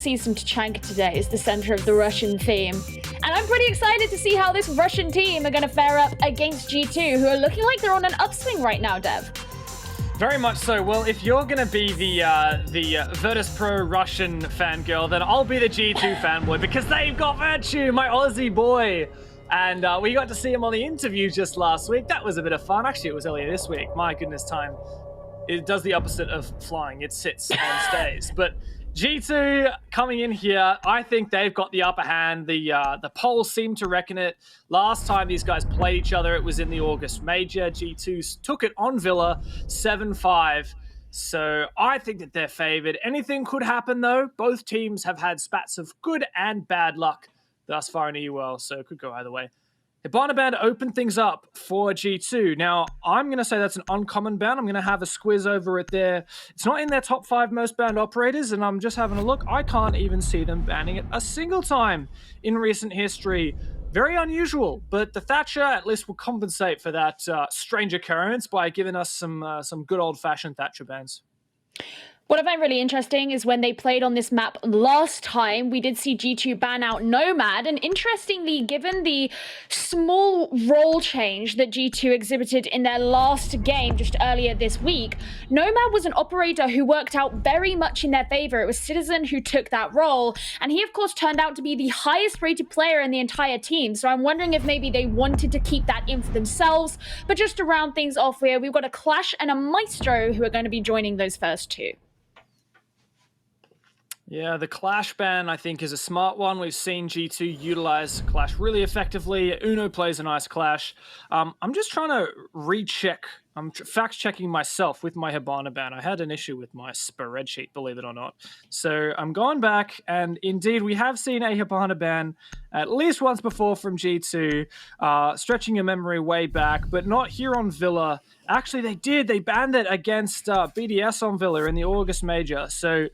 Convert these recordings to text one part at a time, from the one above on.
Season Tachanka today is the center of the Russian theme. And I'm pretty excited to see how this Russian team are going to fare up against G2, who are looking like they're on an upswing right now, Dev. Very much so. Well, if you're going to be the Virtus.pro Russian fangirl, then I'll be the G2 fanboy because they've got Virtue, my Aussie boy. And we got to see him on the interview just last week. That was a bit of fun. Actually, it was earlier this week. My goodness, time. It does the opposite of flying. It sits and stays. But G2 coming in here, I think they've got the upper hand. The polls seem to reckon it. Last time these guys played each other, it was in the August Major. G2 took it on Villa, 7-5. So I think that they're favored. Anything could happen, though. Both teams have had spats of good and bad luck thus far in EUL, so it could go either way. Hibana ban opened things up for G2. Now, I'm going to say that's an uncommon ban. I'm going to have a squiz over it there. It's not in their top 5 most banned operators, and I'm just having a look. I can't even see them banning it a single time in recent history. Very unusual, but the Thatcher at least will compensate for that strange occurrence by giving us some good old-fashioned Thatcher bans. What I find really interesting is when they played on this map last time, we did see G2 ban out Nomad. And interestingly, given the small role change that G2 exhibited in their last game just earlier this week, Nomad was an operator who worked out very much in their favor. It was Citizen who took that role. And he, of course, turned out to be the highest rated player in the entire team. So I'm wondering if maybe they wanted to keep that in for themselves. But just to round things off here, we've got a Clash and a Maestro who are going to be joining those first two. Yeah, the Clash ban, I think, is a smart one. We've seen G2 utilize Clash really effectively. Uno plays a nice Clash. I'm just trying to recheck. I'm fact-checking myself with my Hibana ban. I had an issue with my spreadsheet, believe it or not. So I'm going back, and indeed, we have seen a Hibana ban at least once before from G2, stretching your memory way back, but not here on Villa. Actually, they did. They banned it against BDS on Villa in the August Major. So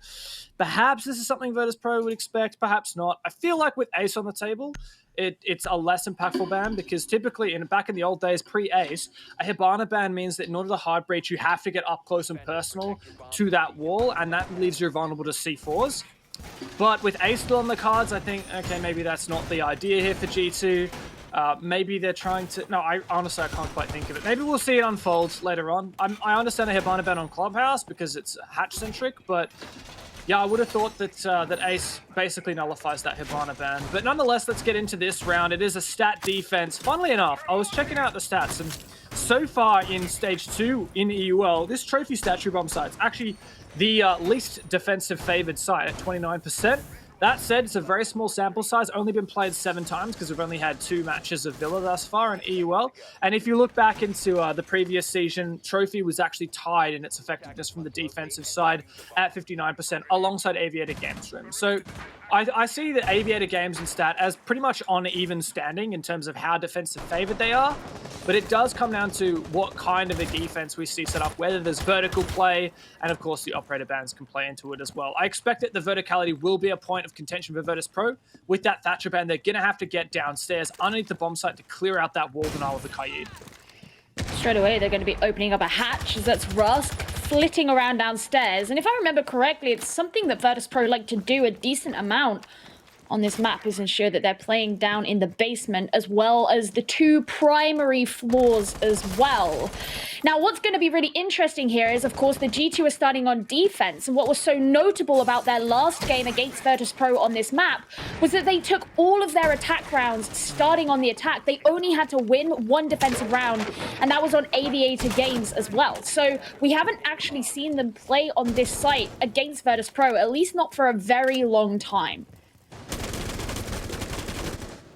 perhaps this is something Virtus.pro would expect, perhaps not. I feel like with Ace on the table, it's a less impactful ban because typically, back in the old days, pre-Ace, a Hibana ban means that in order to hard breach, you have to get up close and personal to that wall, and that leaves you vulnerable to C4s. But with Ace still on the cards, I think, okay, maybe that's not the idea here for G2. Maybe they're trying to... No, honestly, I can't quite think of it. Maybe we'll see it unfold later on. I understand a Hibana ban on Clubhouse because it's hatch-centric, but yeah, I would have thought that that Ace basically nullifies that Hibana ban. But nonetheless, let's get into this round. It is a stat defense. Funnily enough, I was checking out the stats, and so far in Stage 2 in EUL, this trophy statue bomb site's actually the least defensive favored site at 29%. That said, it's a very small sample size, only been played 7 times because we've only had 2 matches of Villa thus far in EUL. And if you look back into the previous season, Trophy was actually tied in its effectiveness from the defensive side at 59% alongside Aviator Games Room. So I see the Aviator Games and Stat as pretty much on even standing in terms of how defensive favored they are. But it does come down to what kind of a defense we see set up, whether there's vertical play, and of course the operator bans can play into it as well. I expect that the verticality will be a point of contention for Virtus.pro. With that Thatcher ban, they're going to have to get downstairs underneath the bomb site to clear out that wall denial of the Kaid. Straight away, they're going to be opening up a hatch, as that's Rusk flitting around downstairs. And if I remember correctly, it's something that Virtus.pro like to do a decent amount on this map, is ensure that they're playing down in the basement as well as the 2 primary floors as well. Now, what's going to be really interesting here is, of course, the G2 are starting on defense. And what was so notable about their last game against Virtus.pro on this map was that they took all of their attack rounds starting on the attack. They only had to win 1 defensive round, and that was on Aviator Games as well. So we haven't actually seen them play on this site against Virtus.pro, at least not for a very long time.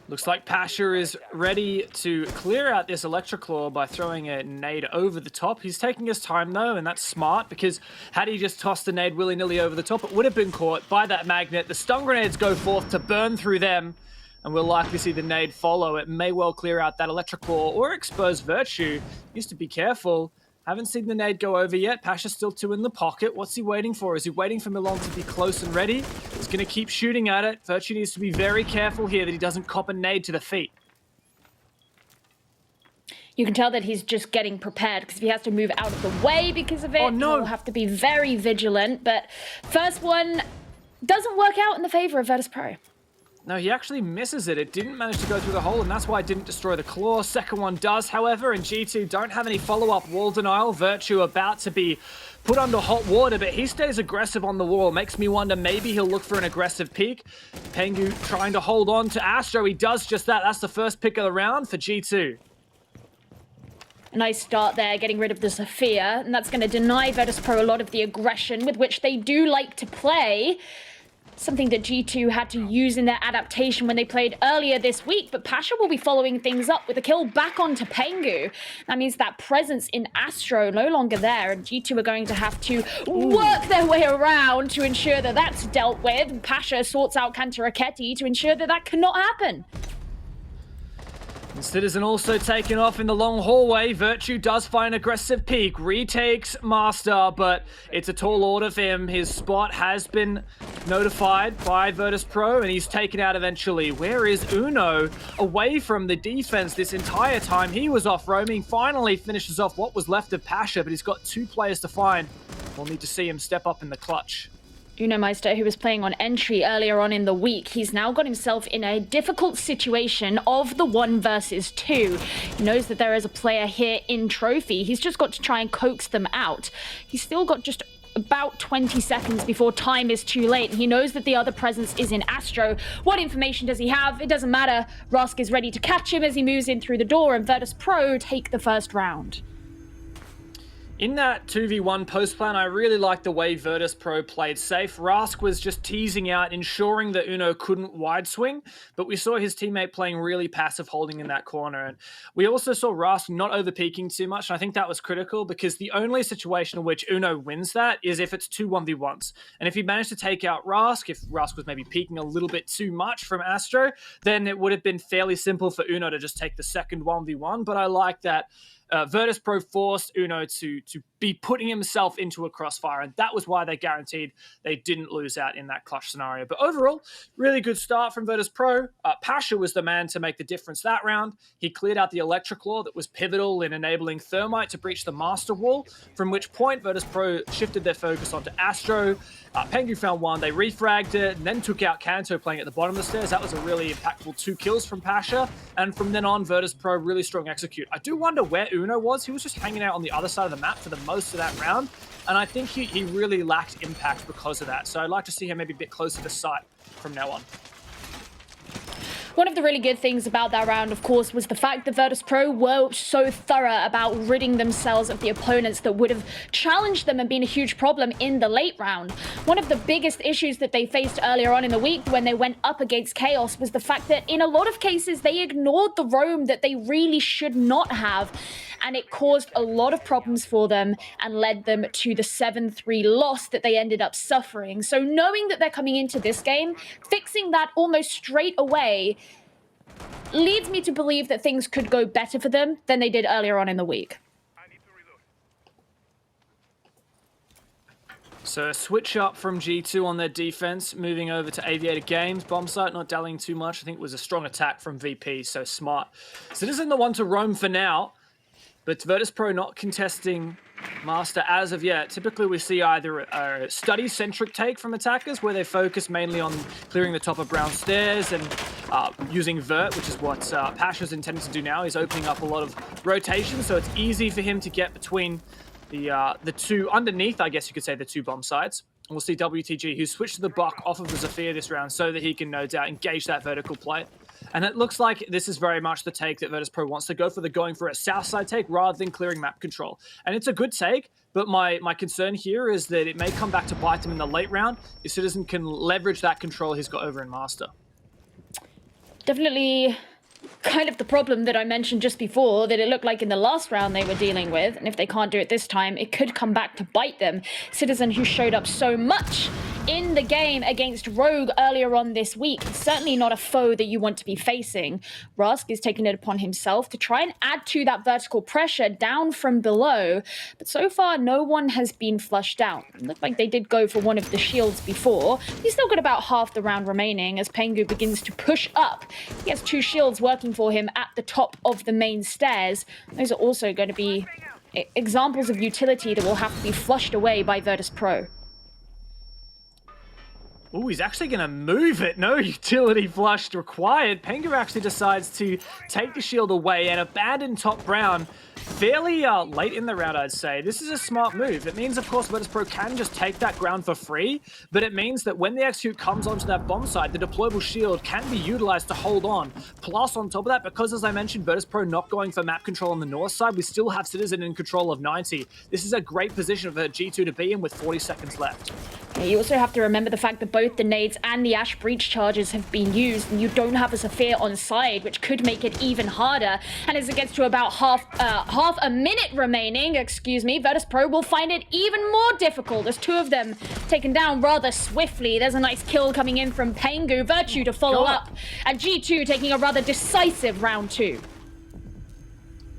Looks like Pasha is ready to clear out this Electroclaw by throwing a nade over the top. He's taking his time, though, and that's smart, because had he just tossed the nade willy-nilly over the top, it would have been caught by that magnet. The stun grenades go forth to burn through them, and we'll likely see the nade follow. It may well clear out that Electroclaw or expose Virtue. Used to be careful. Haven't seen the nade go over yet. Pasha's still 2 in the pocket. What's he waiting for? Is he waiting for Milan to be close and ready? He's going to keep shooting at it. Virtue needs to be very careful here that he doesn't cop a nade to the feet. You can tell that he's just getting prepared, because if he has to move out of the way because of it, oh, no. he'll have to be very vigilant. But first one doesn't work out in the favor of Virtus.pro. No, he actually misses it. It didn't manage to go through the hole, and that's why it didn't destroy the claw. Second one does, however, and G2 don't have any follow-up wall denial. Virtue about to be put under hot water, but he stays aggressive on the wall. Makes me wonder, maybe he'll look for an aggressive peek. Pengu trying to hold on to Astro. He does just that. That's the first pick of the round for G2. A nice start there, getting rid of the Sophia, and that's going to deny Virtus.pro a lot of the aggression with which they do like to play. Something that G2 had to use in their adaptation when they played earlier this week, but Pasha will be following things up with a kill back onto Pengu. That means that presence in Astro no longer there, and G2 are going to have to work their way around to ensure that that's dealt with. Pasha sorts out Kantaraketi to ensure that that cannot happen. Citizen also taken off in the long hallway. Virtue does find aggressive peek, retakes Master, but it's a tall order for him. His spot has been notified by Virtus.pro, and he's taken out eventually. Where is Uno? Away from the defense this entire time. He was off roaming, finally finishes off what was left of Pasha, but he's got 2 players to find. We'll need to see him step up in the clutch. Uno Meister, who was playing on entry earlier on in the week, he's now got himself in a difficult situation of the 1 versus 2. He knows that there is a player here in Trophy. He's just got to try and coax them out. He's still got just about 20 seconds before time is too late. He knows that the other presence is in Astro. What information does he have? It doesn't matter. Rusk is ready to catch him as he moves in through the door, and Virtus.pro take the first round. In that 2v1 post plan, I really liked the way Virtus.pro played safe. Rask was just teasing out, ensuring that Uno couldn't wide swing, but we saw his teammate playing really passive, holding in that corner. And we also saw Rask not over peaking too much, and I think that was critical because the only situation in which Uno wins that is if it's 2 1v1s. And if he managed to take out Rask, if Rask was maybe peaking a little bit too much from Astro, then it would have been fairly simple for Uno to just take the second 1v1. But I like that Virtus.pro forced Uno to be putting himself into a crossfire, and that was why they guaranteed they didn't lose out in that clutch scenario. But overall, really good start from Virtus.pro. Pasha was the man to make the difference that round. He cleared out the Electric Law that was pivotal in enabling Thermite to breach the Master Wall, from which point Virtus.pro shifted their focus onto Astro. Pengu found 1, they refragged it, and then took out Kanto playing at the bottom of the stairs. That was a really impactful 2 kills from Pasha, and from then on, Virtus.pro really strong execute. I do wonder where Uno was. He was just hanging out on the other side of the map for the most of that round, and I think he really lacked impact because of that. So I'd like to see him maybe a bit closer to sight from now on. One of the really good things about that round, of course, was the fact that Virtus.pro were so thorough about ridding themselves of the opponents that would have challenged them and been a huge problem in the late round. One of the biggest issues that they faced earlier on in the week when they went up against Chaos was the fact that in a lot of cases they ignored the roam that they really should not have, and it caused a lot of problems for them and led them to the 7-3 loss that they ended up suffering. So knowing that they're coming into this game, fixing that almost straight away leads me to believe that things could go better for them than they did earlier on in the week. So a switch up from G2 on their defense, moving over to Aviator Games. Bomb site not dallying too much. I think it was a strong attack from VP, so smart. Citizen the one to roam for now, but Virtus.pro not contesting Master as of yet. Typically we see either a study-centric take from attackers where they focus mainly on clearing the top of brown stairs and using Vert, which is what Pasha's intending to do now. He's opening up a lot of rotation, so it's easy for him to get between the 2 underneath, I guess you could say, the 2 bomb sites. And we'll see WTG, who switched to the Buck off of the Zofia this round so that he can no doubt engage that vertical play. And it looks like this is very much the take that Virtus.pro wants to go for. They're going for a south side take rather than clearing map control. And it's a good take, but my concern here is that it may come back to bite him in the late round if Citizen can leverage that control he's got over in Master. Definitely kind of the problem that I mentioned just before, that it looked like in the last round they were dealing with, and if they can't do it this time, it could come back to bite them. Citizen, who showed up so much in the game against Rogue earlier on this week, certainly not a foe that you want to be facing. Rusk is taking it upon himself to try and add to that vertical pressure down from below, but so far no one has been flushed out. It looked like they did go for one of the shields before. He's still got about half the round remaining as Pengu begins to push up. He has 2 shields working for him at the top of the main stairs. Those are also going to be examples of utility that will have to be flushed away by Virtus.pro. Oh, he's actually going to move it. No utility flush required. Pengu actually decides to take the shield away and abandon top brown fairly late in the round, I'd say. This is a smart move. It means, of course, Virtus.pro can just take that ground for free, but it means that when the execute comes onto that bomb side, the deployable shield can be utilized to hold on. Plus, on top of that, because, as I mentioned, Virtus.pro not going for map control on the north side, we still have Citizen in control of 90. This is a great position for G2 to be in with 40 seconds left. You also have to remember the fact that both the nades and the Ash Breach charges have been used, and you don't have a Sophia on side, which could make it even harder. And as it gets to about half a minute remaining, Virtus.pro will find it even more difficult as two of them taken down rather swiftly. There's a nice kill coming in from Pengu, Virtue to follow up, and G2 taking a rather decisive round 2.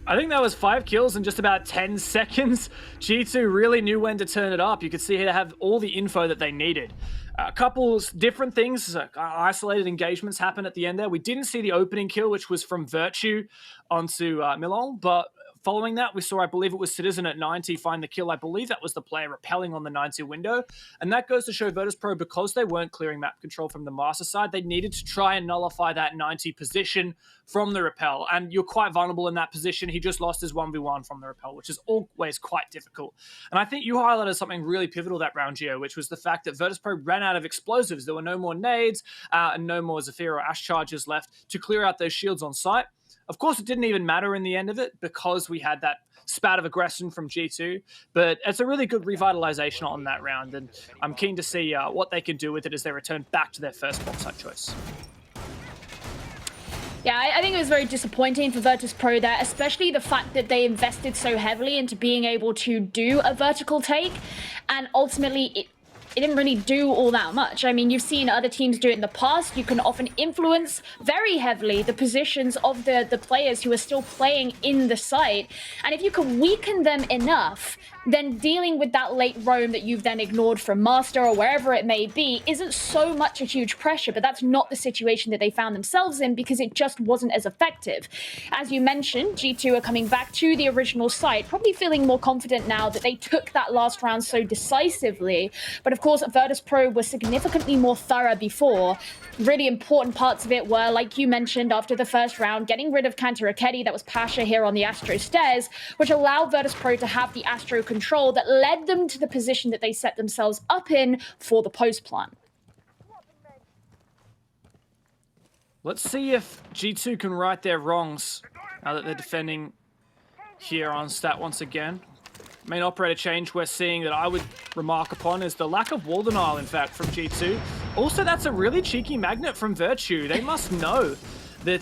I think that was 5 kills in just about 10 seconds. G2 really knew when to turn it up. You could see they have all the info that they needed. A couple different things, isolated engagements happened at the end there. We didn't see the opening kill, which was from Virtue onto Milong, but following that, we saw, I believe it was Citizen at 90 find the kill. I believe that was the player repelling on the 90 window. And that goes to show Virtus.pro, because they weren't clearing map control from the master side, they needed to try and nullify that 90 position from the repel. And you're quite vulnerable in that position. He just lost his 1v1 from the repel, which is always quite difficult. And I think you highlighted something really pivotal that round, Gio, which was the fact that Virtus.pro ran out of explosives. There were no more nades and no more Zephyr or Ash charges left to clear out those shields on site. Of course, it didn't even matter in the end of it because we had that spat of aggression from G2, but it's a really good revitalization on that round, and I'm keen to see what they can do with it as they return back to their first bomb site choice. Yeah, I think it was very disappointing for Virtus.pro there, especially the fact that they invested so heavily into being able to do a vertical take, and ultimately it didn't really do all that much. I mean, you've seen other teams do it in the past. You can often influence very heavily the positions of the players who are still playing in the site. And if you can weaken them enough, then dealing with that late roam that you've then ignored from Master or wherever it may be isn't so much a huge pressure, but that's not the situation that they found themselves in because it just wasn't as effective. As you mentioned, G2 are coming back to the original site, probably feeling more confident now that they took that last round so decisively. But of course, Virtus.pro was significantly more thorough before. Really important parts of it were, like you mentioned, after the first round, getting rid of Kanta Raketi, that was Pasha here on the Astro stairs, which allowed Virtus.pro to have the Astro control that led them to the position that they set themselves up in for the post plan. Let's see if G2 can right their wrongs now that they're defending here on stat once again. Main operator change we're seeing that I would remark upon is the lack of wall denial, in fact, from G2. Also, that's a really cheeky magnet from Virtue. They must know that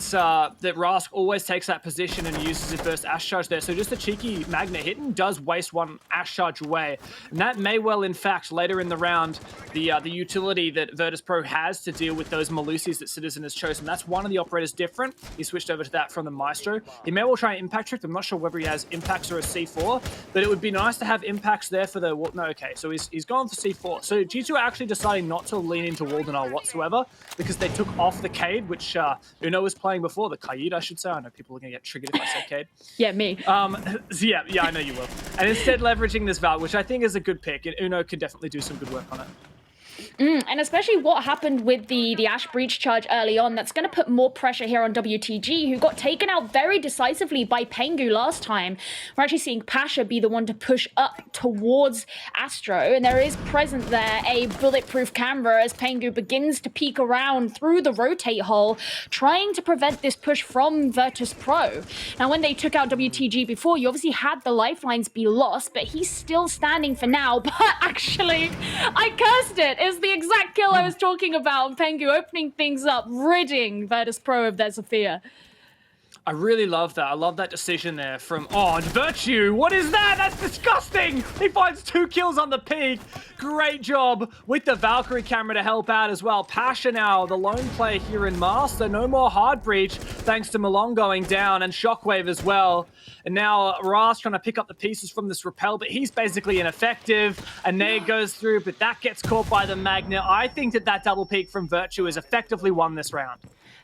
Rask always takes that position and uses his first Ash charge there. So just a cheeky magnet hitting does waste one Ash charge away. And that may well, in fact, later in the round, the utility that Virtus.pro has to deal with those Malusis that Citizen has chosen. That's one of the operators different. He switched over to that from the Maestro. He may well try an Impact Trick. I'm not sure whether he has Impacts or a C4, but it would be nice to have Impacts there for the... No, okay, so he's gone for C4. So G2 are actually deciding not to lean into wall denial whatsoever because they took off the Cade, which Uno was playing before, the Kaid, I should say. I know people are going to get triggered if I say Cade. Yeah, me. So yeah, I know you will. And instead leveraging this Valk, which I think is a good pick, and Uno could definitely do some good work on it. And especially what happened with the Ash Breach charge early on, that's going to put more pressure here on WTG, who got taken out very decisively by Pengu last time. We're actually seeing Pasha be the one to push up towards Astro, and there is present there a bulletproof camera as Pengu begins to peek around through the rotate hole, trying to prevent this push from Virtus.pro. Now, when they took out WTG before, you obviously had the lifelines be lost, but he's still standing for now. But actually, I cursed it. It's the exact kill I was talking about. Pengu opening things up, ridding Virtus.pro of their Sophia. I really love that. I love that decision there from... Oh, Virtue! What is that? That's disgusting! He finds 2 kills on the peak. Great job with the Valkyrie camera to help out as well. Pasha now, the lone player here in Master. No more hard breach, thanks to Malong going down, and Shockwave as well. And now Rask trying to pick up the pieces from this repel, but he's basically ineffective. A nade goes through, but that gets caught by the magnet. I think that double peak from Virtue has effectively won this round.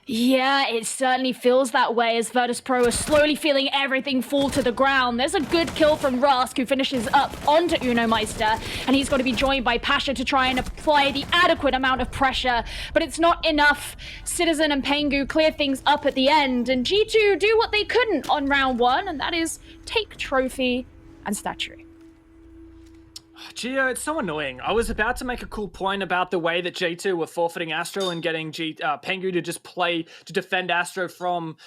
Yeah, it certainly feels that way as as Virtus.pro are slowly feeling everything fall to the ground. There's a good kill from Rusk, who finishes up onto Uno Meister, and he's got to be joined by Pasha to try and apply the adequate amount of pressure, but it's not enough. Citizen and Pengu clear things up at the end, and G2 do what they couldn't on round 1, and that is take trophy and statuary. Gio, it's so annoying. I was about to make a cool point about the way that G2 were forfeiting Astro and getting Pengu to just play to defend Astro from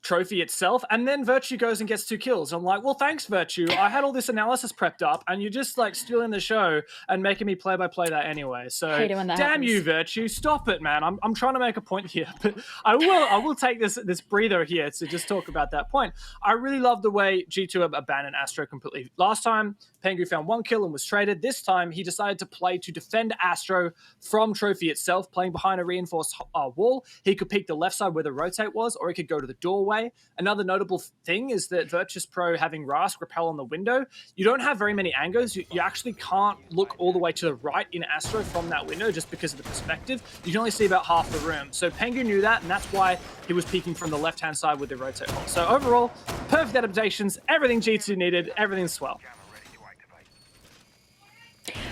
Trophy itself, and then Virtue goes and gets 2 kills. I'm like, well, thanks, Virtue. I had all this analysis prepped up, and you're just like stealing the show and making me play-by-play that anyway. So damn happens. you, Virtue. Stop it, man. I'm trying to make a point here, but I will take this breather here to just talk about that point. I really love the way G2 abandoned Astro completely. Last time, Pengu found 1 kill and was traded. This time, he decided to play to defend Astro from Trophy itself, playing behind a reinforced wall. He could peek the left side where the rotate was, or he could go to the doorway. Another notable thing is that Virtus.pro having Rask repel on the window, you don't have very many angles. You actually can't look all the way to the right in Astro from that window just because of the perspective. You can only see about half the room. So Pengu knew that, and that's why he was peeking from the left-hand side with the rotate hole. So overall, perfect adaptations, everything G2 needed, everything's swell.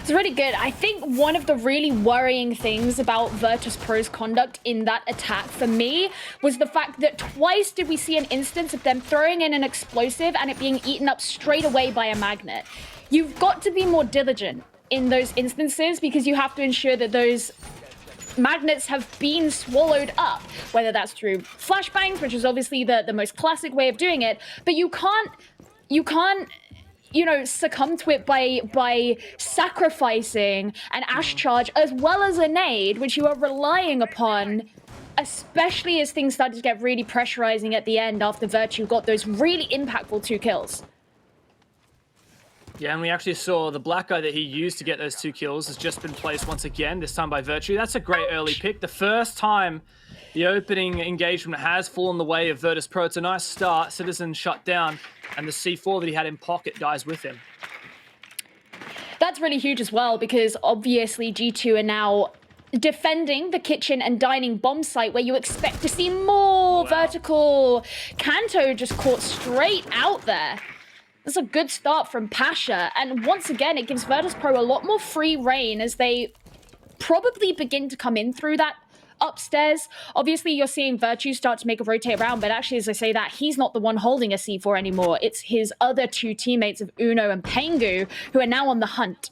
It's really good. I think one of the really worrying things about Virtus.pro's conduct in that attack for me was the fact that twice did we see an instance of them throwing in an explosive and it being eaten up straight away by a magnet. You've got to be more diligent in those instances because you have to ensure that those magnets have been swallowed up, whether that's through flashbangs, which is obviously the most classic way of doing it, but you can't succumb to it by sacrificing an Ash charge as well as a nade, which you are relying upon, especially as things started to get really pressurizing at the end after Virtue got those really impactful 2 kills. Yeah, and we actually saw the black guy that he used to get those 2 kills has just been placed once again, this time by Virtue. That's a great early pick. The first time the opening engagement has fallen the way of Virtus.pro. It's a nice start. Citizen shut down, and the C4 that he had in pocket dies with him. That's really huge as well, because obviously G2 are now defending the kitchen and dining bomb site where you expect to see more vertical. Kanto just caught straight out there. That's a good start from Pasha, and once again, it gives Virtus.pro a lot more free reign as they probably begin to come in through that upstairs. Obviously, you're seeing Virtue start to make a rotate around, but actually, as I say that, he's not the one holding a C4 anymore. It's his other 2 teammates of Uno and Pengu, who are now on the hunt.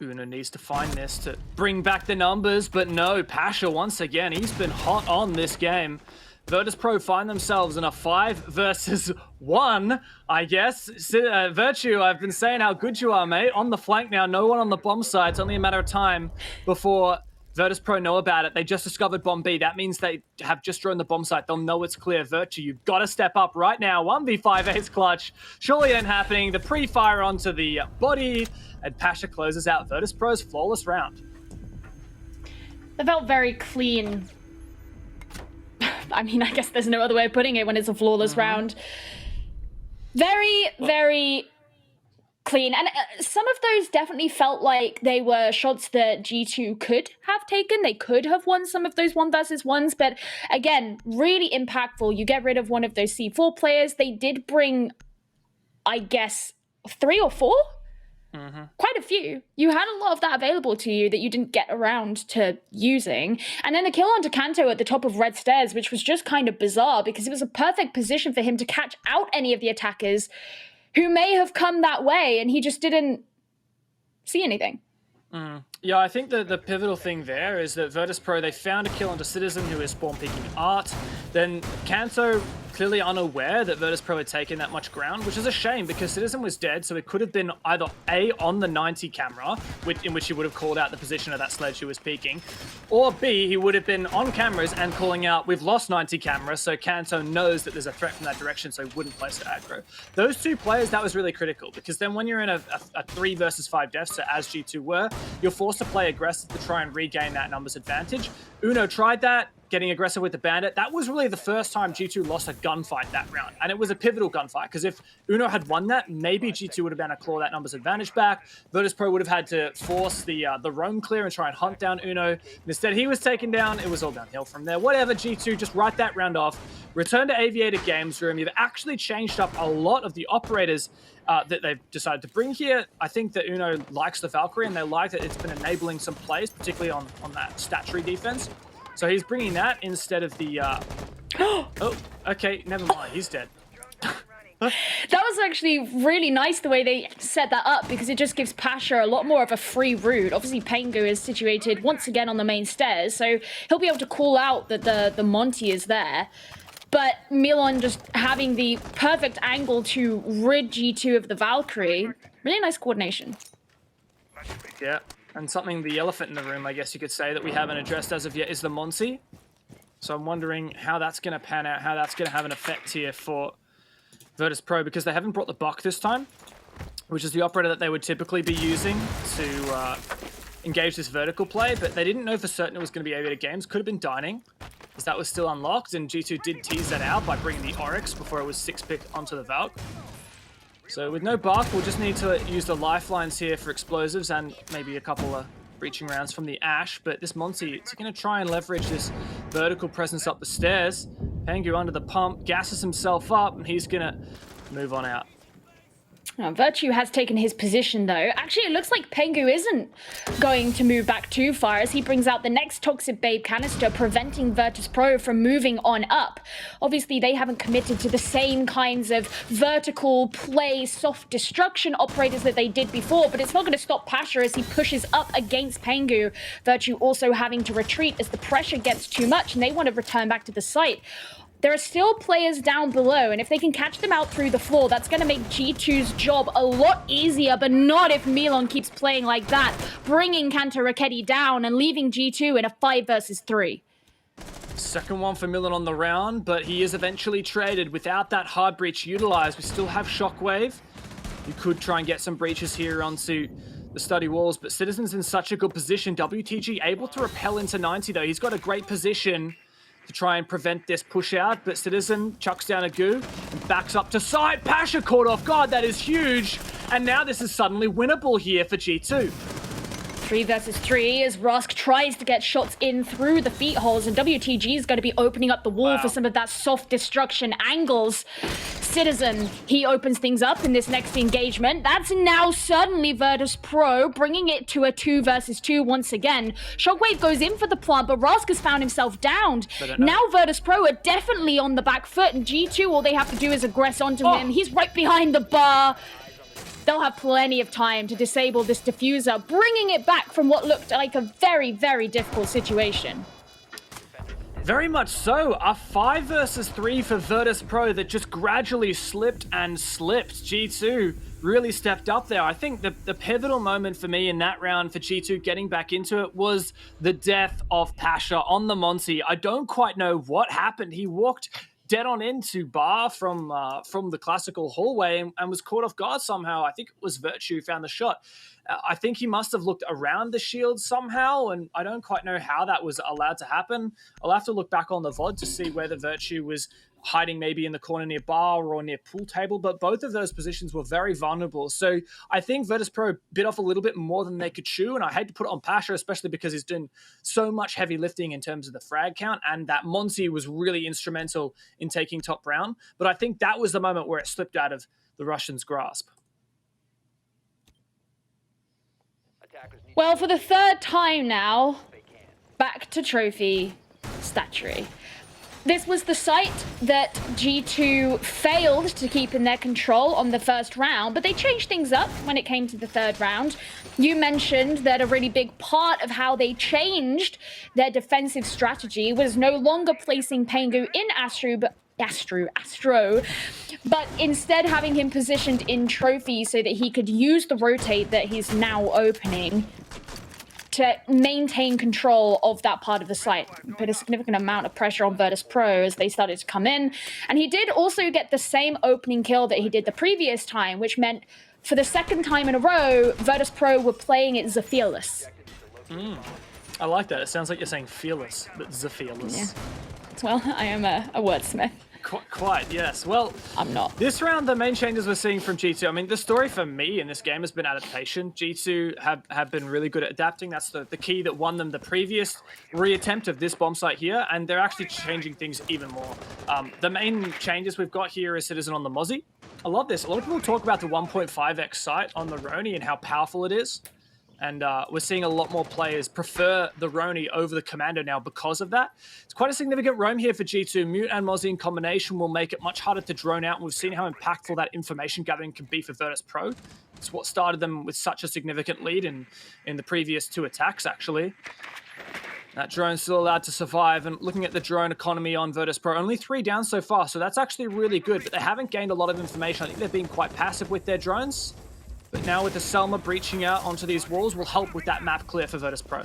Uno needs to find this to bring back the numbers, but no, Pasha, once again, he's been hot on this game. Virtus.pro find themselves in a 5 versus 1, I guess. Virtue, I've been saying how good you are, mate. On the flank now, no one on the bomb side. It's only a matter of time before Virtus.pro know about it. They just discovered bomb B. That means they have just drawn the bomb site. They'll know it's clear. Virtue, you've got to step up right now. 1v5 ace clutch. Surely ain't happening. The pre-fire onto the body, and Pasha closes out Virtus.pro's flawless round. It felt very clean. I mean, I guess there's no other way of putting it when it's a flawless round. Very, very clean. And some of those definitely felt like they were shots that G2 could have taken. They could have won some of those 1 versus 1s. But again, really impactful. You get rid of one of those C4 players. They did bring, I guess, 3 or 4? Quite a few. You had a lot of that available to you that you didn't get around to using. And then the kill onto Kanto at the top of red stairs, which was just kind of bizarre because it was a perfect position for him to catch out any of the attackers who may have come that way, and he just didn't see anything. Yeah, I think the pivotal thing there is that Virtus.pro, they found a kill onto Citizen, who is spawn picking Art. Then Kanto, clearly unaware that Virtus.pro had taken that much ground, which is a shame because Citizen was dead, so it could have been either A, on the 90 camera, in which he would have called out the position of that sledge who was peeking, or B, he would have been on cameras and calling out, we've lost 90 cameras, so Kanto knows that there's a threat from that direction, so he wouldn't place it aggro. Those 2 players, that was really critical, because then when you're in a 3 versus 5 deficit, as G2 were, you're forced to play aggressive to try and regain that numbers advantage. Uno tried that. getting aggressive with the Bandit. That was really the first time G2 lost a gunfight that round. And it was a pivotal gunfight, because if Uno had won that, maybe G2 would have been able to claw that numbers advantage back. Virtus.pro would have had to force the roam clear and try and hunt down Uno. And instead, he was taken down. It was all downhill from there. Whatever, G2, just write that round off. Return to Aviator Games Room. You've actually changed up a lot of the operators that they've decided to bring here. I think that Uno likes the Valkyrie, and they like that it's been enabling some plays, particularly on that stat tree defense. So he's bringing that instead of the... Oh, okay, never mind. He's dead. That was actually really nice the way they set that up, because it just gives Pasha a lot more of a free route. Obviously, Pengu is situated once again on the main stairs, so he'll be able to call out that the Monty is there. But Milan just having the perfect angle to rid G2 of the Valkyrie. Really nice coordination. Yeah. And something, the elephant in the room, I guess you could say, that we haven't addressed as of yet is the Monty. So I'm wondering how that's going to pan out, how that's going to have an effect here for Virtus.pro, because they haven't brought the Buck this time, which is the operator that they would typically be using to engage this vertical play, but they didn't know for certain it was going to be Aviator Games. Could have been Dining, because that was still unlocked, and G2 did tease that out by bringing the Oryx before it was 6-pick onto the Valk. So with no Buck, we'll just need to use the lifelines here for explosives and maybe a couple of breaching rounds from the Ash. But this Monty, it's going to try and leverage this vertical presence up the stairs. Pengu under the pump, gasses himself up, and he's going to move on out. Now, Virtue has taken his position, though. Actually, it looks like Pengu isn't going to move back too far as he brings out the next Toxic Babe canister, preventing Virtus.pro from moving on up. Obviously, they haven't committed to the same kinds of vertical play, soft destruction operators that they did before, but it's not going to stop Pasha as he pushes up against Pengu. Virtue also having to retreat as the pressure gets too much, and they want to return back to the site. There are still players down below, and if they can catch them out through the floor, that's going to make G2's job a lot easier, but not if Milan keeps playing like that, bringing Kanto Raketti down and leaving G2 in a 5 versus 3. Second one for Milan on the round, but he is eventually traded without that hard breach utilized. We still have Shockwave. You could try and get some breaches here onto the study walls, but Citizen's in such a good position. WTG able to repel into 90, though. He's got a great position to try and prevent this push out, but Citizen chucks down a goo and backs up to side. Pasha caught off guard, that is huge. And now this is suddenly winnable here for G2. 3 versus 3 as Rusk tries to get shots in through the feet holes, and WTG is going to be opening up the wall for some of that soft destruction angles. Citizen, he opens things up in this next engagement. That's now suddenly Virtus.pro bringing it to a 2 versus 2 once again. Shockwave goes in for the plant, but Rusk has found himself downed. Now Virtus.pro are definitely on the back foot, and G2, all they have to do is aggress onto him. He's right behind the bar. They'll have plenty of time to disable this diffuser, bringing it back from what looked like a very, very difficult situation. Very much so. A 5 versus 3 for Virtus.pro that just gradually slipped and slipped. G2 really stepped up there. I think the pivotal moment for me in that round for G2 getting back into it was the death of Pasha on the Monty. I don't quite know what happened. He walked dead on into bar from the classical hallway and was caught off guard somehow. I think it was Virtue who found the shot. I think he must have looked around the shield somehow, and I don't quite know how that was allowed to happen. I'll have to look back on the VOD to see whether Virtue was hiding maybe in the corner near bar or near pool table, but both of those positions were very vulnerable. So I think Virtus.pro bit off a little bit more than they could chew, and I hate to put it on Pasha, especially because he's doing so much heavy lifting in terms of the frag count, and that Monty was really instrumental in taking top round. But I think that was the moment where it slipped out of the Russians' grasp. Well, for the third time now, back to Trophy Statuary. This was the site that G2 failed to keep in their control on the first round, but they changed things up when it came to the third round. You mentioned that a really big part of how they changed their defensive strategy was no longer placing Pengu in Astro, but instead having him positioned in Trophy so that he could use the rotate that he's now opening to maintain control of that part of the site. Put a significant amount of pressure on Virtus.pro as they started to come in. And he did also get the same opening kill that he did the previous time, which meant for the second time in a row, Virtus.pro were playing it Zephyrless. I like that. It sounds like you're saying fearless, but Zephyrless. Yeah. Well, I am a wordsmith. Quite, yes. Well, I'm not. This round, the main changes we're seeing from G2, I mean, the story for me in this game has been adaptation. G2 have been really good at adapting. That's the key that won them the previous reattempt of this bomb site here, and they're actually changing things even more. The main changes we've got here is Citizen on the Mozzie. I love this. A lot of people talk about the 1.5x sight on the Roni and how powerful it is. And we're seeing a lot more players prefer the Roni over the Commando now because of that. It's quite a significant roam here for G2. Mute and Mozzie in combination will make it much harder to drone out. And we've seen how impactful that information gathering can be for Virtus.pro. It's what started them with such a significant lead in the previous 2 attacks, actually. That drone's still allowed to survive. And looking at the drone economy on Virtus.pro, only 3 down so far. So that's actually really good. But they haven't gained a lot of information. I think they're being quite passive with their drones. But now with the Selma breaching out onto these walls will help with that map clear for Virtus.pro.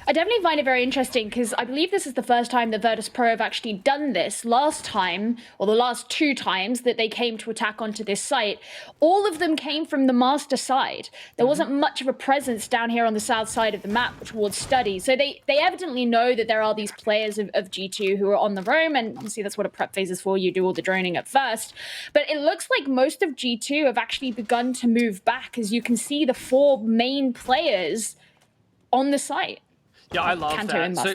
I definitely find it very interesting because I believe this is the first time that Virtus.pro have actually done this. Last time, or the last 2 times that they came to attack onto this site, all of them came from the master side. There wasn't much of a presence down here on the south side of the map towards study. So they evidently know that there are these players of G2 who are on the roam, and you see that's what a prep phase is for. You do all the droning at first. But it looks like most of G2 have actually begun to move back, as you can see the 4 main players on the site. Yeah, I love that. So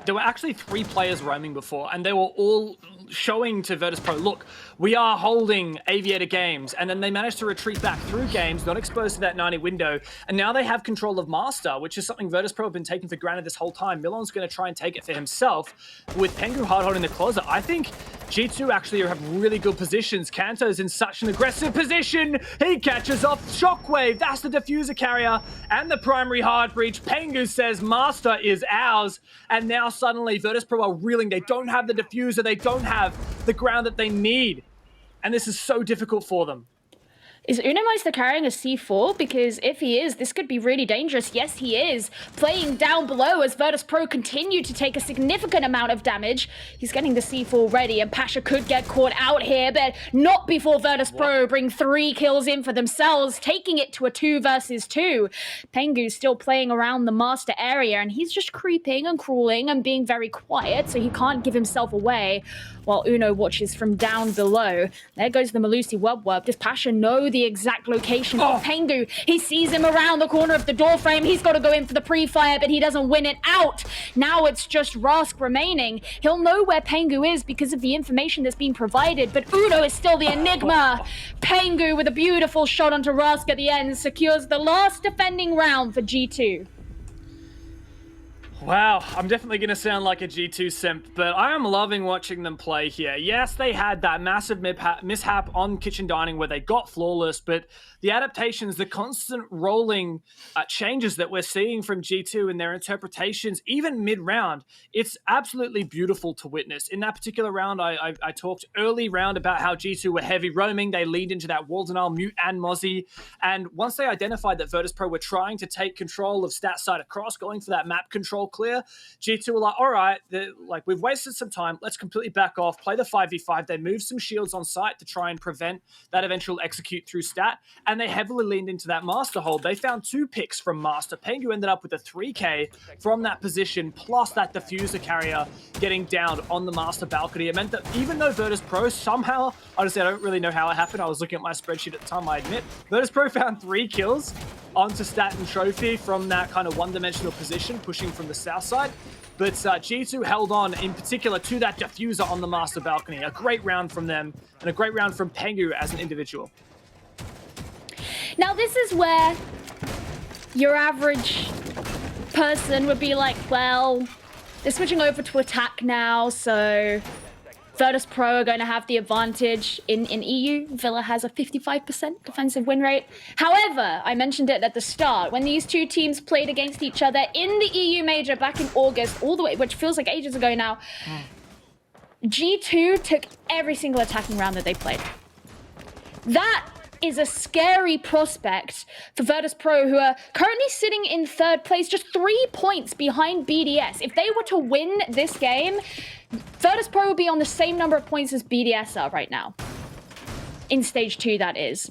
there were actually 3 players roaming before, and they were all showing to Virtus.pro, look, we are holding Aviator Games, and then they managed to retreat back through Games, not exposed to that 90 window, and now they have control of Master, which is something Virtus.pro have been taking for granted this whole time. Milon's going to try and take it for himself. With Pengu hard holding the closet, I think G2 actually have really good positions. Kanto's in such an aggressive position. He catches off Shockwave. That's the diffuser carrier and the primary hard breach. Pengu says Master is ours. And now suddenly Virtus.pro are reeling. They don't have the diffuser. They don't have the ground that they need. And this is so difficult for them. Is Unomeister carrying a C4? Because if he is, this could be really dangerous. Yes, he is. Playing down below as Virtus.pro continue to take a significant amount of damage. He's getting the C4 ready, and Pasha could get caught out here, but not before Virtus.pro bring 3 kills in for themselves, taking it to a 2 versus 2. Pengu's still playing around the master area, and he's just creeping and crawling and being very quiet, so he can't give himself away, while Uno watches from down below. There goes the Malusi Wub. Does Pasha know the exact location of Pengu? He sees him around the corner of the door frame. He's got to go in for the pre-fire, but he doesn't win it out. Now it's just Rask remaining. He'll know where Pengu is because of the information that's been provided, but Uno is still the enigma. Pengu with a beautiful shot onto Rask at the end secures the last defending round for G2. Wow, I'm definitely going to sound like a G2 simp, but I am loving watching them play here. Yes, they had that massive mishap on Kitchen Dining where they got flawless, but the adaptations, the constant rolling changes that we're seeing from G2 and their interpretations, even mid-round, it's absolutely beautiful to witness. In that particular round, I talked early round about how G2 were heavy roaming. They leaned into that wall denial, Mute and Mozzie, and once they identified that Virtus.pro were trying to take control of stat side across, going for that map control clear, G2 were like, all right, like we've wasted some time. Let's completely back off, play the 5v5. They moved some shields on site to try and prevent that eventual execute through stat, and they heavily leaned into that Master hold. They found 2 picks from Master. Pengu ended up with a 3K from that position, plus that diffuser carrier getting down on the Master balcony. It meant that even though Virtus.pro somehow, honestly, I don't really know how it happened. I was looking at my spreadsheet at the time, I admit. Virtus.pro found 3 kills onto stat and trophy from that kind of one-dimensional position, pushing from the south side. But G2 held on, in particular, to that diffuser on the Master balcony. A great round from them, and a great round from Pengu as an individual. Now, this is where your average person would be like, well, they're switching over to attack now, so Virtus.pro are going to have the advantage in EU. Villa has a 55% defensive win rate. However, I mentioned it at the start, when these 2 teams played against each other in the EU Major back in August, all the way, which feels like ages ago now, G2 took every single attacking round that they played. That is a scary prospect for Virtus.pro, who are currently sitting in 3rd place, just 3 points behind BDS. If they were to win this game, Virtus.pro will be on the same number of points as BDS are right now. In Stage 2, that is.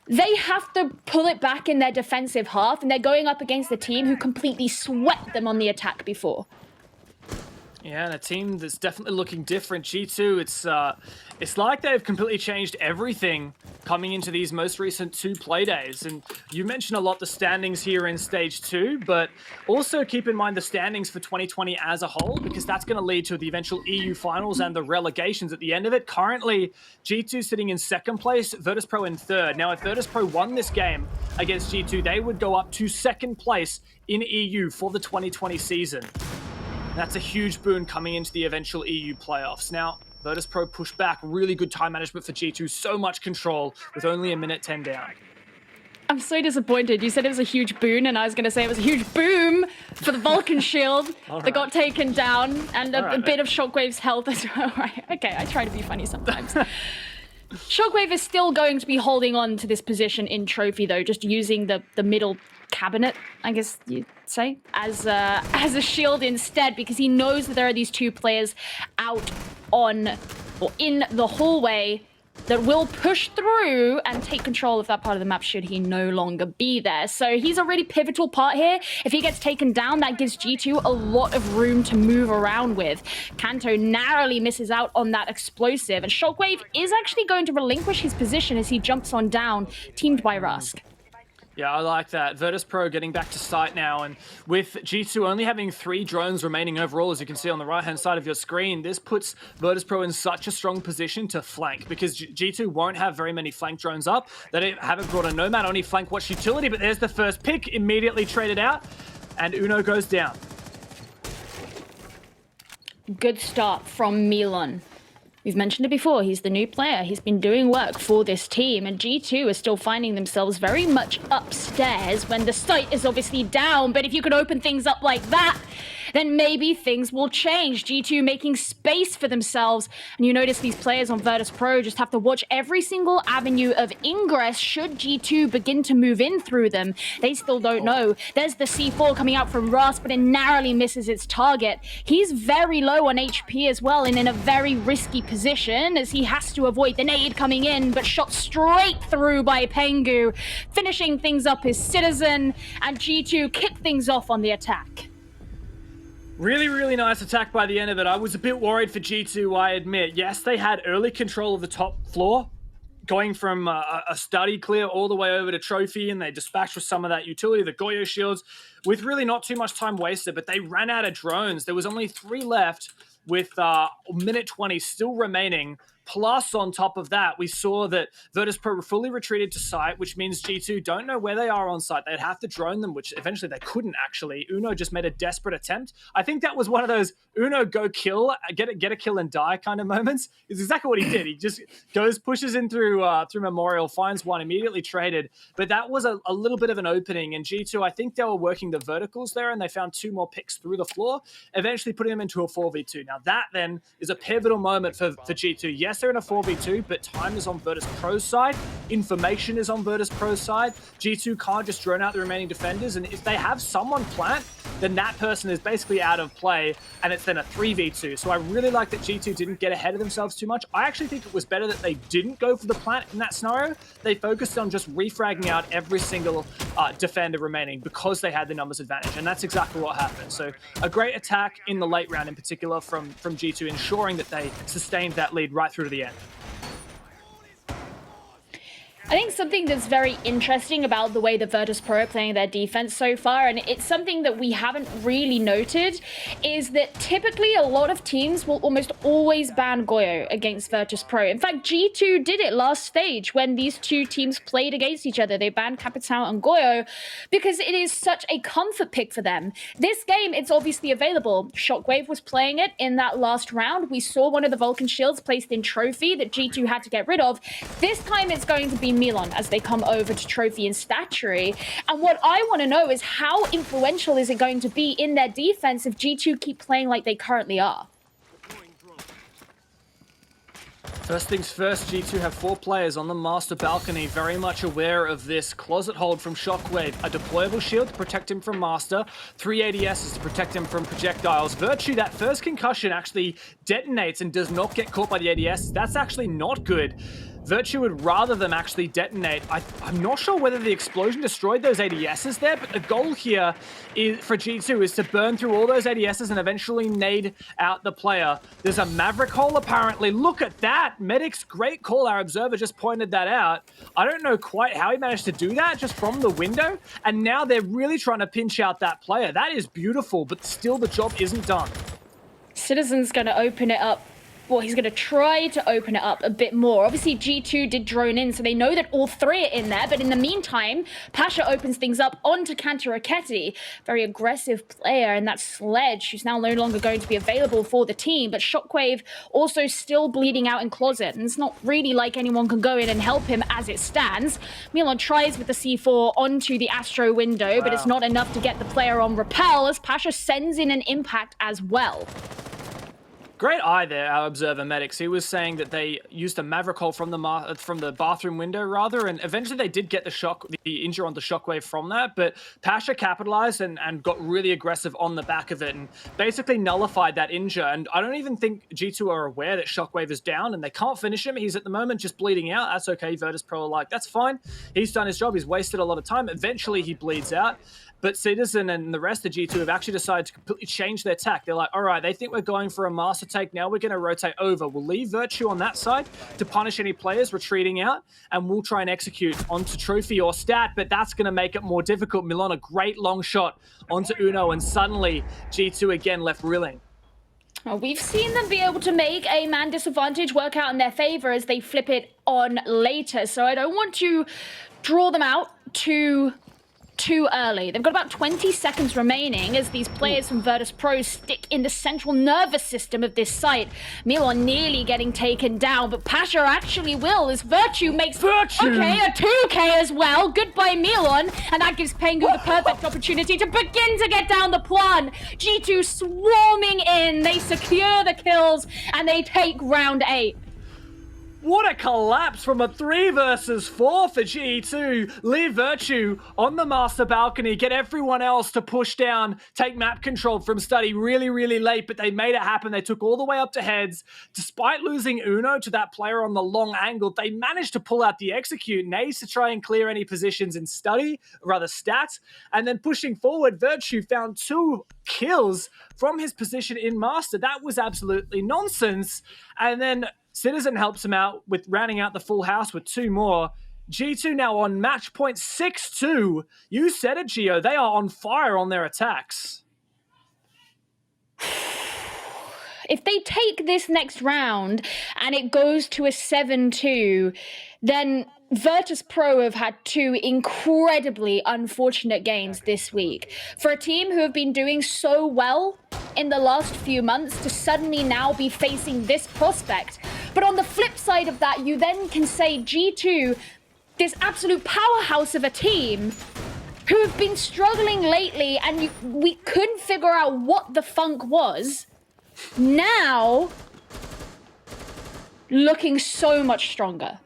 they have to pull it back in their defensive half, and they're going up against a team who completely swept them on the attack before. Yeah, and a team that's definitely looking different. G2, it's like they've completely changed everything coming into these most recent 2 play days. And you mentioned a lot the standings here in Stage 2, but also keep in mind the standings for 2020 as a whole, because that's going to lead to the eventual EU finals and the relegations at the end of it. Currently, G2 sitting in 2nd place, Virtus.pro in 3rd. Now, if Virtus.pro won this game against G2, they would go up to 2nd place in EU for the 2020 season. That's a huge boon coming into the eventual EU playoffs. Now, Virtus.pro pushed back. Really good time management for G2. So much control with only a minute 10 down. I'm so disappointed. You said it was a huge boon, and I was going to say it was a huge boom for the Vulcan shield that got taken down, and a bit of Shockwave's health as well. Right. Okay, I try to be funny sometimes. Shockwave is still going to be holding on to this position in Trophy, though, just using the middle cabinet, I guess you'd say, as a shield instead, because he knows that there are these 2 players out on or in the hallway that will push through and take control of that part of the map should he no longer be there. So he's a really pivotal part here. If he gets taken down, that gives G2 a lot of room to move around with. Kanto narrowly misses out on that explosive, and Shockwave is actually going to relinquish his position as he jumps on down, teamed by Rusk. Yeah, I like that. Virtus.pro getting back to site now, and with G2 only having 3 drones remaining overall, as you can see on the right-hand side of your screen, this puts Virtus.pro in such a strong position to flank, because G2 won't have very many flank drones up. They haven't brought a Nomad, only flank watch utility, but there's the first pick, immediately traded out, and Uno goes down. Good start from Milan. We've mentioned it before, he's the new player. He's been doing work for this team, and G2 are still finding themselves very much upstairs when the site is obviously down. But if you could open things up like that, then maybe things will change. G2 making space for themselves, and you notice these players on Virtus.pro just have to watch every single avenue of ingress should G2 begin to move in through them. They still don't know. There's the C4 coming out from Rust, but it narrowly misses its target. He's very low on HP as well, and in a very risky position as he has to avoid the nade coming in, but shot straight through by Pengu. Finishing things up is Citizen, and G2 kick things off on the attack. Really, really nice attack by the end of it. I was a bit worried for G2, I admit. Yes, they had early control of the top floor, going from a study clear all the way over to Trophy, and they dispatched with some of that utility, the Goyo shields, with really not too much time wasted, but they ran out of drones. There was only 3 left with minute 20 still remaining. Plus, on top of that, we saw that Virtus.pro fully retreated to site, which means G2 don't know where they are on site. They'd have to drone them, which eventually they couldn't actually. Uno just made a desperate attempt. I think that was one of those Uno go kill, get a kill and die kind of moments. It's exactly what he did. He just goes, pushes in through Memorial, finds one, immediately traded. But that was a little bit of an opening. And G2, I think they were working the verticals there, and they found 2 more picks through the floor, eventually putting them into a 4v2. Now that then is a pivotal moment for G2. Yes, they're in a 4v2, but time is on Virtus.pro's side. Information is on Virtus.pro's side. G2 can't just drone out the remaining defenders, and if they have someone plant, then that person is basically out of play, and it's then a 3v2. So I really like that G2 didn't get ahead of themselves too much. I actually think it was better that they didn't go for the plant in that scenario. They focused on just refragging out every single defender remaining because they had the numbers advantage, and that's exactly what happened. So a great attack in the late round in particular from G2, ensuring that they sustained that lead right through to the end. I think something that's very interesting about the way the Virtus.pro are playing their defense so far, and it's something that we haven't really noted, is that typically a lot of teams will almost always ban Goyo against Virtus.pro. In fact, G2 did it last stage when these 2 teams played against each other. They banned Capital and Goyo because it is such a comfort pick for them. This game, it's obviously available. Shockwave was playing it in that last round. We saw one of the Vulcan shields placed in Trophy that G2 had to get rid of. This time it's going to be Milan as they come over to Trophy and Statuary. And what I want to know is how influential is it going to be in their defense if G2 keep playing like they currently are? First things first, G2 have 4 players on the master balcony, very much aware of this closet hold from Shockwave. A deployable shield to protect him from master, 3 ADSs to protect him from projectiles. Virtue, that first concussion actually detonates and does not get caught by the ADS. That's actually not good. Virtue would rather them actually detonate. I'm not sure whether the explosion destroyed those ADSs there, but the goal here for G2 is to burn through all those ADSs and eventually nade out the player. There's a Maverick hole apparently. Look at that. Medic's great call. Our observer just pointed that out. I don't know quite how he managed to do that just from the window. And now they're really trying to pinch out that player. That is beautiful, but still the job isn't done. Citizen's going to open it up. Well, he's going to try to open it up a bit more. Obviously, G2 did drone in, so they know that all three are in there. But in the meantime, Pasha opens things up onto Kantaraketi. Very aggressive player, and that's Sledge, who's now no longer going to be available for the team. But Shockwave also still bleeding out in Closet, and it's not really like anyone can go in and help him as it stands. Milan tries with the C4 onto the Astro window, but it's not enough to get the player on Repel, as Pasha sends in an impact as well. Great eye there, our observer Medics. He was saying that they used a Maverick hole from the bathroom window, rather, and eventually they did get the injure on the Shockwave from that, but Pasha capitalized and got really aggressive on the back of it and basically nullified that injure. And I don't even think G2 are aware that Shockwave is down and they can't finish him. He's at the moment just bleeding out. That's okay. Virtus.pro are like, that's fine. He's done his job. He's wasted a lot of time. Eventually he bleeds out. But Citizen and the rest of G2 have actually decided to completely change their tack. They're like, all right, they think we're going for a master take. Now we're going to rotate over. We'll leave Virtue on that side to punish any players retreating out, and we'll try and execute onto Trophy or Stat, but that's going to make it more difficult. Milan, a great long shot onto Uno, and suddenly G2 again left reeling. Well, we've seen them be able to make a man disadvantage work out in their favor as they flip it on later, so I don't want to draw them out too early. They've got about 20 seconds remaining as these players from Virtus.pro stick in the central nervous system of this site. Milan nearly getting taken down, but Pasha actually will as Virtue makes a 2K as well. Goodbye Milan, and that gives Pengu the perfect opportunity to begin to get down the plan. G2 swarming in, they secure the kills, and they take round 8. What a collapse from a 3 versus 4 for G2. Leave Virtue on the master balcony, get everyone else to push down, take map control from Study really, really late, but they made it happen. They took all the way up to heads. Despite losing Uno to that player on the long angle, they managed to pull out the execute. Nays to try and clear any positions in Study, or rather Stats, and then pushing forward, Virtue found 2 kills from his position in master. That was absolutely nonsense. And then Citizen helps him out with rounding out the full house with 2 more. G2 now on match point 6-2. You said it, Gio. They are on fire on their attacks. If they take this next round and it goes to a 7-2, then Virtus.pro have had 2 incredibly unfortunate games this week. For a team who have been doing so well in the last few months to suddenly now be facing this prospect. But on the flip side of that, you then can say G2, this absolute powerhouse of a team who have been struggling lately and we couldn't figure out what the funk was, now looking so much stronger.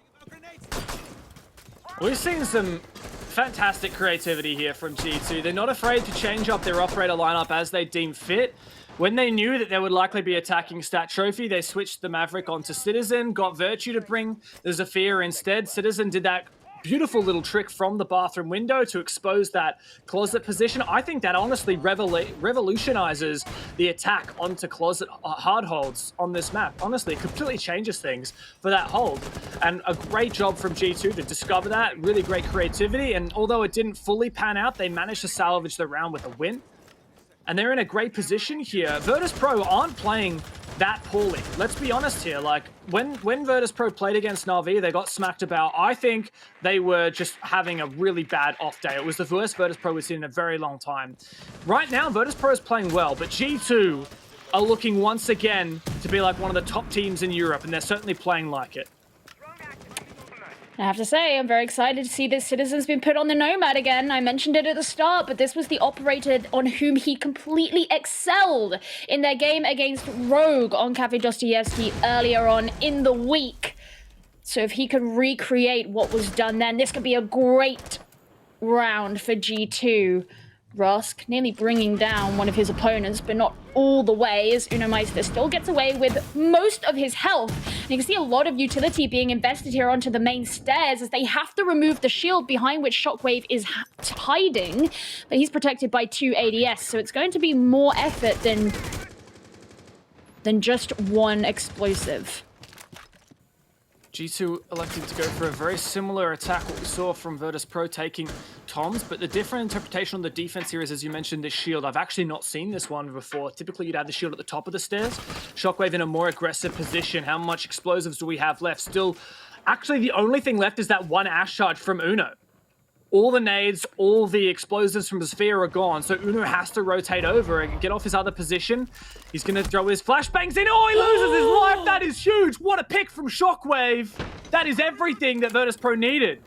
We've seen some fantastic creativity here from G2. They're not afraid to change up their operator lineup as they deem fit. When they knew that they would likely be attacking Stat Trophy, they switched the Maverick onto Citizen, got Virtue to bring the Zafir instead. Citizen did that beautiful little trick from the bathroom window to expose that closet position. I think that honestly revolutionizes the attack onto closet hard holds on this map. Honestly, it completely changes things for that hold. And a great job from G2 to discover that. Really great creativity. And although it didn't fully pan out, they managed to salvage the round with a win. And they're in a great position here. Virtus.pro aren't playing that poorly. Let's be honest here. Like, when Virtus.pro played against Na'Vi, they got smacked about. I think they were just having a really bad off day. It was the worst Virtus.pro we've seen in a very long time. Right now, Virtus.pro is playing well, but G2 are looking once again to be like one of the top teams in Europe, and they're certainly playing like it. I have to say, I'm very excited to see this Citizen's been put on the Nomad again. I mentioned it at the start, but this was the operator on whom he completely excelled in their game against Rogue on Cafe Dostoyevsky earlier on in the week. So if he can recreate what was done then, this could be a great round for G2. Rusk nearly bringing down one of his opponents, but not all the way, as Uno Meister still gets away with most of his health. And you can see a lot of utility being invested here onto the main stairs as they have to remove the shield behind which Shockwave is hiding, but he's protected by 2 ADS, so it's going to be more effort than just one explosive. G2 elected to go for a very similar attack what we saw from Virtus.pro taking Toms, but the different interpretation on the defense here is, as you mentioned, this shield. I've actually not seen this one before. Typically, you'd have the shield at the top of the stairs. Shockwave in a more aggressive position. How much explosives do we have left? Still, actually, the only thing left is that one Ash charge from Uno. All the nades, all the explosives from the Sphere are gone, so Uno has to rotate over and get off his other position. He's going to throw his flashbangs in. Oh, he loses his life. That is huge. What a pick from Shockwave. That is everything that Virtus.pro needed.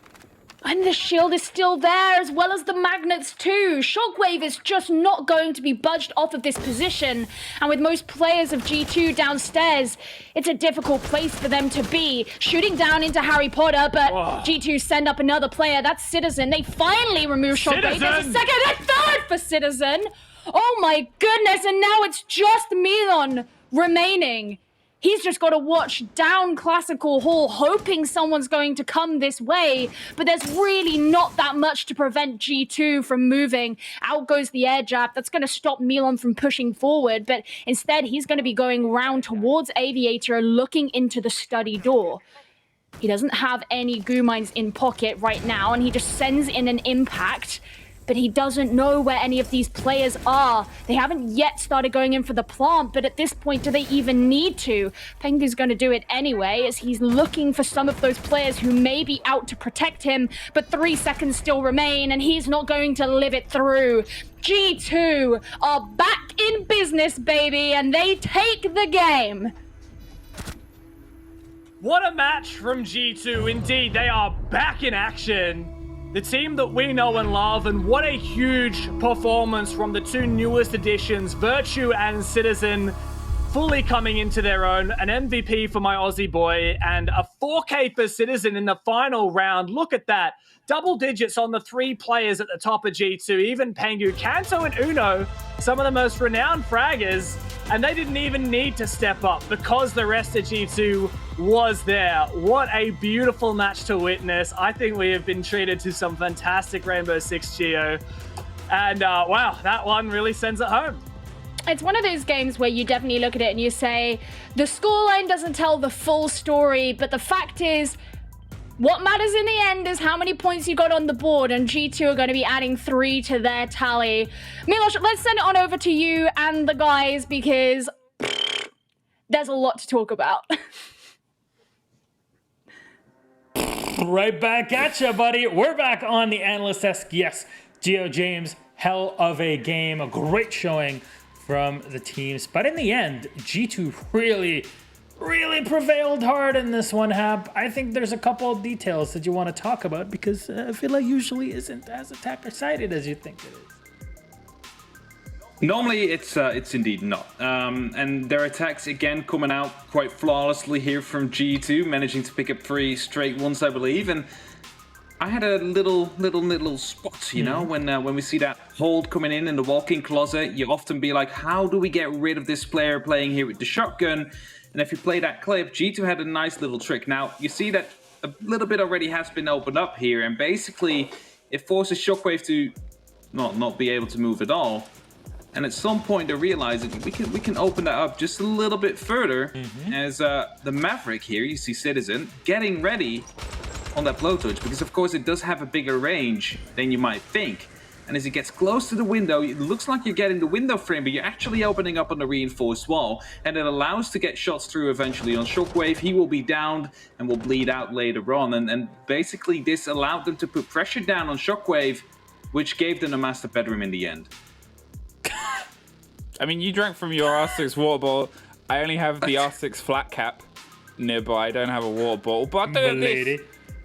And the shield is still there, as well as the magnets too. Shockwave is just not going to be budged off of this position. And with most players of G2 downstairs, it's a difficult place for them to be. Shooting down into Harry Potter, but G2 send up another player. That's Citizen. They finally remove Shockwave. There's a second and third for Citizen. Oh my goodness, and now it's just Milon remaining. He's just got to watch down Classical Hall, hoping someone's going to come this way, but there's really not that much to prevent G2 from moving. Out goes the air jab. That's going to stop Milon from pushing forward, but instead he's going to be going round towards Aviator and looking into the study door. He doesn't have any goo mines in pocket right now, and he just sends in an impact, but he doesn't know where any of these players are. They haven't yet started going in for the plant, but at this point, do they even need to? Pengu's going to do it anyway, as he's looking for some of those players who may be out to protect him, but 3 seconds still remain, and he's not going to live it through. G2 are back in business, baby, and they take the game. What a match from G2. Indeed, they are back in action. The team that we know and love, and what a huge performance from the two newest additions, Virtue and Citizen, fully coming into their own. An MVP for my Aussie boy, and a 4K for Citizen in the final round. Look at that. Double digits on the 3 players at the top of G2, even Pengu, Kanto, and Uno, some of the most renowned fraggers, and they didn't even need to step up because the rest of G2 was there. What a beautiful match to witness. I think we have been treated to some fantastic Rainbow Six Geo, and wow, that one really sends it home. It's one of those games where you definitely look at it and you say, the scoreline doesn't tell the full story, but the fact is, what matters in the end is how many points you got on the board, and G2 are going to be adding 3 to their tally. Milos, let's send it on over to you and the guys, because there's a lot to talk about. Right back at you, buddy. We're back on the analyst desk. Yes, Geo James, hell of a game. A great showing from the teams. But in the end, G2 really prevailed hard in this one, Hap. I think there's a couple of details that you want to talk about, because I feel like usually isn't as attacker-sided as you think it is. Normally, it's indeed not. And their attacks, again, coming out quite flawlessly here from G2, managing to pick up 3 straight ones, I believe. And I had a little spots, you know, when we see that hold coming in the walk-in closet, you often be like, how do we get rid of this player playing here with the shotgun? And if you play that clip, G2 had a nice little trick. Now, you see that a little bit already has been opened up here, and basically it forces Shockwave to not be able to move at all. And at some point they realize that we can open that up just a little bit further, as the Maverick here, you see Citizen, getting ready on that blowtorch, because of course it does have a bigger range than you might think. And as it gets close to the window, it looks like you're getting the window frame, but you're actually opening up on the reinforced wall. And it allows to get shots through eventually on Shockwave. He will be downed and will bleed out later on. And basically this allowed them to put pressure down on Shockwave, which gave them a master bedroom in the end. I mean, you drank from your R6 water bottle. I only have the R6 flat cap nearby. I don't have a water bottle. But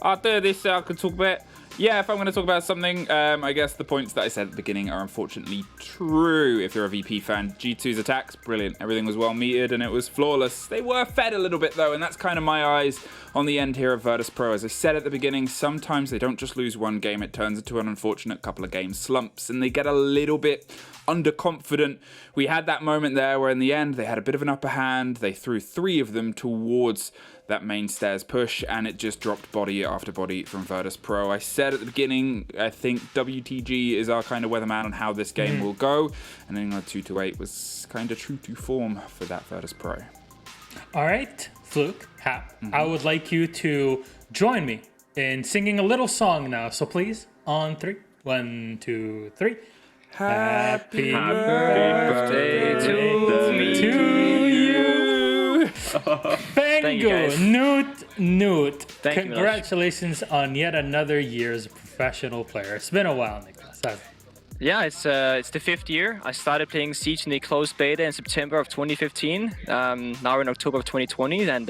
after this, I can talk about Yeah, if I'm going to talk about something, I guess the points that I said at the beginning are unfortunately true. If you're a VP fan, G2's attacks, brilliant. Everything was well metered and it was flawless. They were fed a little bit though, and that's kind of my eyes on the end here of Virtus.pro. As I said at the beginning, sometimes they don't just lose one game, it turns into an unfortunate couple of game slumps, and they get a little bit underconfident. We had that moment there where in the end they had a bit of an upper hand. They threw 3 of them towards that main stairs push, and it just dropped body after body from Virtus.pro. I said at the beginning, I think WTG is our kind of weatherman on how this game will go, and then 2-8 was kind of true to form for that Virtus.pro. All right, Fluke, Hap, I would like you to join me in singing a little song now. So please, on 3. 1, 2, 3. Happy birthday to you. Thank you, Newt. Congratulations on yet another year as a professional player. It's been a while, Nicholas. Yeah, it's the 5th year. I started playing Siege in the closed beta in September of 2015. Now we're in October of 2020, and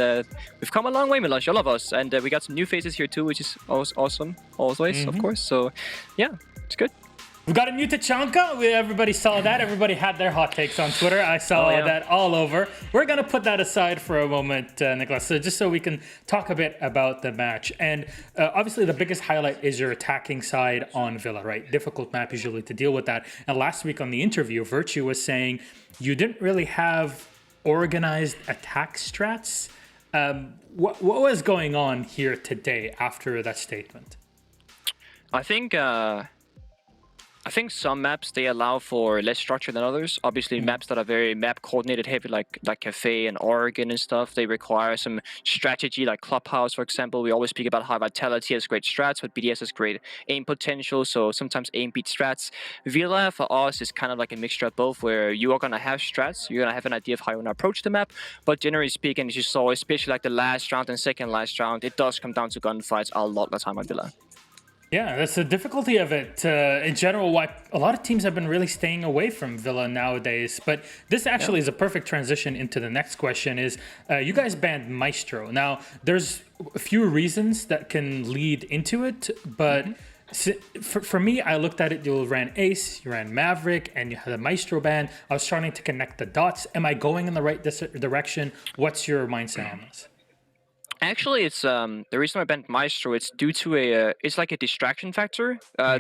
we've come a long way, Milosh, all of us. And we got some new faces here too, which is awesome, always, of course. So, yeah, it's good. We got a new Tachanka. Everybody saw that. Everybody had their hot takes on Twitter. I saw that all over. We're going to put that aside for a moment, Nicholas, so just so we can talk a bit about the match. And obviously the biggest highlight is your attacking side on Villa, right? Difficult map usually to deal with that. And last week on the interview, Virtue was saying you didn't really have organized attack strats. What was going on here today after that statement? I think some maps, they allow for less structure than others. Obviously, maps that are very map coordinated heavy, like Cafe and Oregon and stuff, they require some strategy, like Clubhouse, for example. We always speak about how Vitality has great strats, but BDS has great aim potential, so sometimes aim beats strats. Villa, for us, is kind of like a mixture of both, where you are going to have strats, you're going to have an idea of how you want to approach the map, but generally speaking, as you saw, especially like the last round and second last round, it does come down to gunfights a lot of the time on Villa. Yeah, that's the difficulty of it. In general, why a lot of teams have been really staying away from Villa nowadays. But this actually is a perfect transition into the next question is, you guys banned Maestro. Now, there's a few reasons that can lead into it, but for me, I looked at it, you ran Ace, you ran Maverick, and you had a Maestro ban. I was trying to connect the dots. Am I going in the right direction? What's your mindset on this? Actually, it's the reason I banned Maestro. It's due to it's like a distraction factor.